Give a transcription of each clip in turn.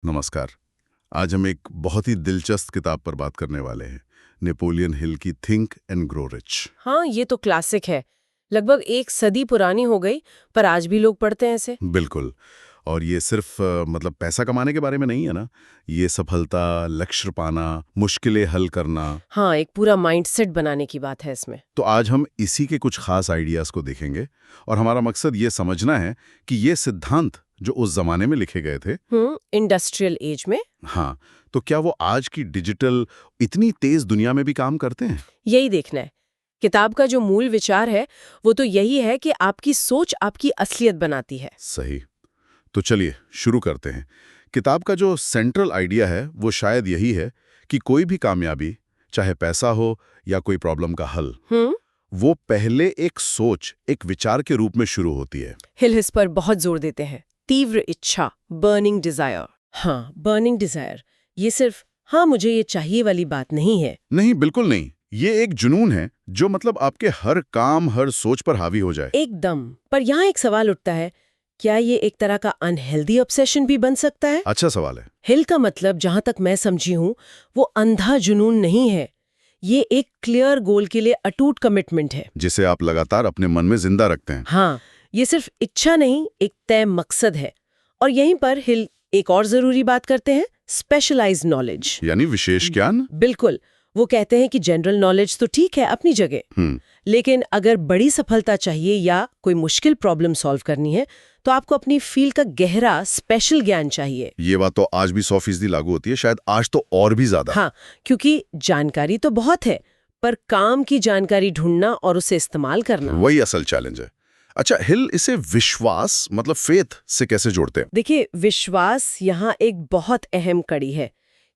नमस्कार। आज हम एक बहुत ही दिलचस्प किताब पर बात करने वाले हैं, नेपोलियन हिल की थिंक एंड ग्रो रिच। हाँ, ये तो क्लासिक है। लगभग एक सदी पुरानी हो गई, पर आज भी लोग पढ़ते हैं इसे। बिल्कुल। और ये सिर्फ मतलब पैसा कमाने के बारे में नहीं है ना, ये सफलता, लक्ष्य पाना, मुश्किलें हल करना। हाँ, एक पूरा माइंडसेट बनाने की बात है इसमें। तो आज हम इसी के कुछ खास आइडियाज को देखेंगे और हमारा मकसद ये समझना है कि ये सिद्धांत जो उस जमाने में लिखे गए थे, इंडस्ट्रियल एज में। हाँ, तो क्या वो आज की डिजिटल इतनी तेज दुनिया में भी काम करते हैं? यही देखना है। किताब का जो मूल विचार है, वो तो यही है कि आपकी सोच आपकी असलियत बनाती है। सही। तो चलिए शुरू करते हैं। किताब का जो सेंट्रल आइडिया है वो शायद यही है कि कोई भी कामयाबी, चाहे पैसा हो या कोई प्रॉब्लम का हल, वो पहले एक सोच, एक विचार के रूप में शुरू होती है। हिल इस पर बहुत जोर देते हैं। तीव्र इच्छा, बर्निंग डिजायर। हाँ, बर्निंग डिजायर। ये सिर्फ हाँ मुझे ये चाहिए वाली बात नहीं है। नहीं, बिल्कुल नहीं। ये एक जुनून है जो मतलब आपके हर काम, हर सोच पर हावी हो जाए। एकदम। पर यहाँ एक सवाल उठता है, क्या ये एक तरह का अनहेल्दी ऑब्सेशन भी बन सकता है? अच्छा सवाल है। हिल का मतलब, जहां तक मैं समझी हूँ, वो अंधा जुनून नहीं है। ये एक क्लियर गोल के लिए अटूट कमिटमेंट है, जिसे आप लगातार अपने मन में जिंदा रखते हैं। हाँ, ये सिर्फ इच्छा नहीं, एक तय मकसद है। और यहीं पर हिल एक और जरूरी बात करते हैं, स्पेशलाइज्ड नॉलेज। यानी विशेष ज्ञान। बिल्कुल। वो कहते हैं कि जनरल नॉलेज तो ठीक है अपनी जगह, लेकिन अगर बड़ी सफलता चाहिए या कोई मुश्किल प्रॉब्लम सॉल्व करनी है, तो आपको अपनी फील्ड का गहरा स्पेशल ज्ञान चाहिए। ये बात तो आज भी 100% लागू होती है, शायद आज तो और भी ज्यादा। हाँ, क्योंकि जानकारी तो बहुत है, पर काम की जानकारी ढूंढना और उसे इस्तेमाल करना, वही असल चैलेंज है। अच्छा, हिल इसे विश्वास मतलब फेथ से कैसे जोड़ते हैं? देखिए, विश्वास यहाँ एक बहुत अहम कड़ी है।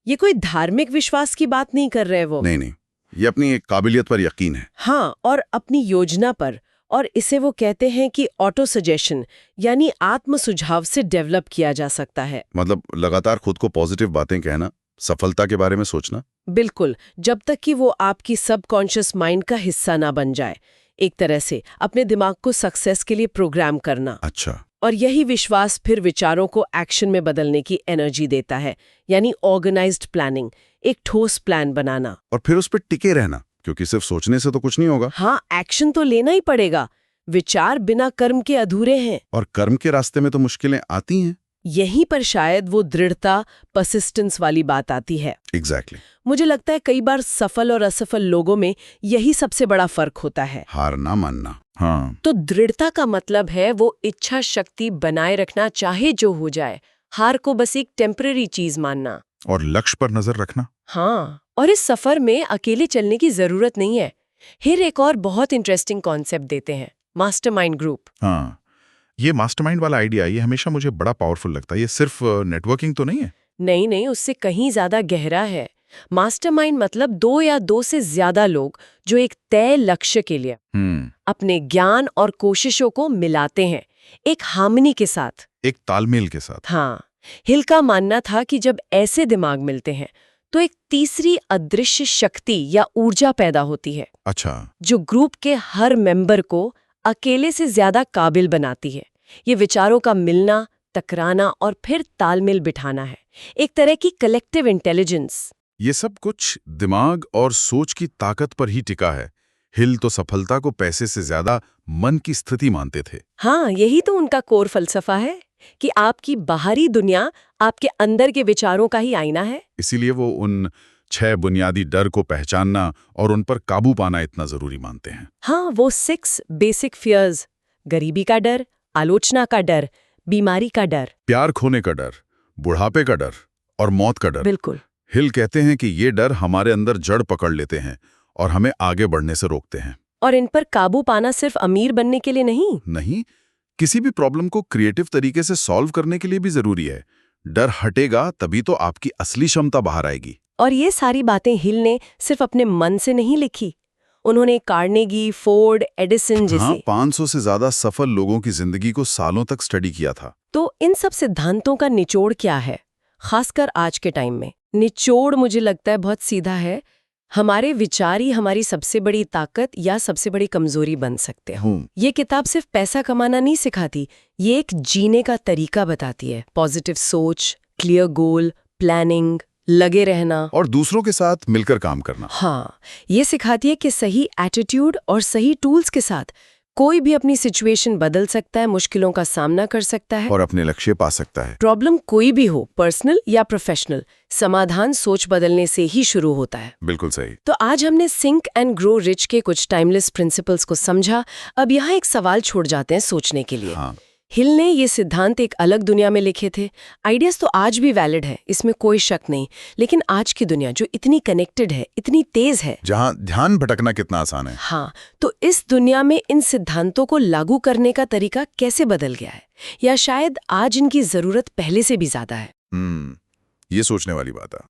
ये कोई धार्मिक विश्वास की बात नहीं कर रहे वो। नहीं, ये अपनी एक काबिलियत पर यकीन है। हाँ, और अपनी योजना पर। और इसे वो कहते हैं कि ऑटो सजेशन, यानी आत्म सुझाव से डेवलप किया जा सकता है। मतलब लगातार खुद को पॉजिटिव बातें कहना, सफलता के बारे में सोचना। बिल्कुल, जब तक कि वो आपकी सबकॉन्शियस माइंड का हिस्सा ना बन जाए। एक तरह से अपने दिमाग को सक्सेस के लिए प्रोग्राम करना। अच्छा। और यही विश्वास फिर विचारों को एक्शन में बदलने की एनर्जी देता है, यानी ऑर्गेनाइज्ड प्लानिंग, एक ठोस प्लान बनाना। और फिर उस पर टिके रहना, क्योंकि सिर्फ सोचने से तो कुछ नहीं होगा। हाँ, एक्शन तो लेना ही पड़ेगा। विचार बिना कर्म के अधूरे हैं। और कर्म के रास्ते में तो मुश्किलें आती हैं। यहीं पर शायद वो दृढ़ता, परसिस्टेंस वाली बात आती है। एग्जैक्टली। मुझे लगता है कई बार सफल और असफल लोगों में यही सबसे बड़ा फर्क होता है। हार ना मानना। हाँ। तो दृढ़ता का मतलब है वो इच्छा शक्ति बनाए रखना, चाहे जो हो जाए। हार को बस एक टेम्पररी चीज मानना। और लक्ष्य पर नजर रखना। हाँ, और इस सफर में अकेले चलने की जरूरत नहीं है। हिर एक और बहुत इंटरेस्टिंग कॉन्सेप्ट देते हैं, मास्टरमाइंड ग्रुप। हाँ, ये मास्टरमाइंड वाला आइडिया ये हमेशा मुझे बड़ा पावरफुल लगता है। ये सिर्फ नेटवर्किंग तो नहीं है? नहीं, उससे कहीं ज्यादा गहरा है। मास्टरमाइंड मतलब दो या दो से ज्यादा लोग जो एक तय लक्ष्य के लिए अपने ज्ञान और कोशिशों को मिलाते हैं, एक हार्मनी के साथ, एक तालमेल के साथ। हाँ, हिल का मानना था कि जब ऐसे दिमाग मिलते हैं तो एक तीसरी अदृश्य शक्ति या ऊर्जा पैदा होती है। अच्छा। जो ग्रुप के हर मेंबर को अकेले से ज्यादा काबिल बनाती है। ये विचारों का मिलना, टकराना और फिर तालमेल बिठाना है, एक तरह की कलेक्टिव इंटेलिजेंस। ये सब कुछ दिमाग और सोच की ताकत पर ही टिका है। हिल तो सफलता को पैसे से ज्यादा मन की स्थिति मानते थे। हाँ, यही तो उनका कोर फलसफा है कि आपकी बाहरी दुनिया आपके अंदर के विचारों का ही आईना है। इसीलिए वो उन 6 बुनियादी डर को पहचानना और उन पर काबू पाना इतना जरूरी मानते हैं। हाँ, वो 6 बेसिक फियर्स, गरीबी का डर, आलोचना का डर, बीमारी का डर, प्यार खोने का डर, बुढ़ापे का डर और मौत का डर। बिल्कुल। हिल कहते हैं कि ये डर हमारे अंदर जड़ पकड़ लेते हैं और हमें आगे बढ़ने से रोकते हैं। और इन पर काबू पाना सिर्फ अमीर बनने के लिए नहीं, किसी भी प्रॉब्लम को क्रिएटिव तरीके से सॉल्व करने के लिए भी जरूरी है। डर हटेगा तभी तो आपकी असली क्षमता बाहर आएगी। और ये सारी बातें हिल ने सिर्फ अपने मन से नहीं लिखी। उन्होंने कार्नेगी, फोर्ड, एडिसन जैसे 500 से ज्यादा सफल लोगों की जिंदगी को सालों तक स्टडी किया था। तो इन सब सिद्धांतों का निचोड़ क्या है, खासकर आज के टाइम में? निचोड़ मुझे लगता है बहुत सीधा है। हमारे विचार ही हमारी सबसे बड़ी ताकत या सबसे बड़ी कमजोरी बन सकते हैं। ये किताब सिर्फ पैसा कमाना नहीं सिखाती, ये एक जीने का तरीका बताती है। पॉजिटिव सोच, क्लियर गोल, प्लानिंग, लगे रहना। और दूसरों के साथ मिलकर काम करना। हाँ, ये सिखाती है कि सही एटीट्यूड और सही टूल्स के साथ कोई भी अपनी सिचुएशन बदल सकता है, मुश्किलों का सामना कर सकता है और अपने लक्ष्य पा सकता है। प्रॉब्लम कोई भी हो, पर्सनल या प्रोफेशनल, समाधान सोच बदलने से ही शुरू होता है। बिल्कुल सही। तो आज हमने सिंक एंड ग्रो रिच के कुछ टाइमलेस प्रिंसिपल्स को समझा। अब यहाँ एक सवाल छोड़ जाते हैं सोचने के लिए। हाँ। हिल ने ये सिद्धांत एक अलग दुनिया में लिखे थे। आइडियाज तो आज भी वैलिड है, इसमें कोई शक नहीं, लेकिन आज की दुनिया जो इतनी कनेक्टेड है, इतनी तेज है, जहां ध्यान भटकना कितना आसान है। हाँ, तो इस दुनिया में इन सिद्धांतों को लागू करने का तरीका कैसे बदल गया है, या शायद आज इनकी जरूरत पहले से भी ज्यादा है। ये सोचने वाली बात है।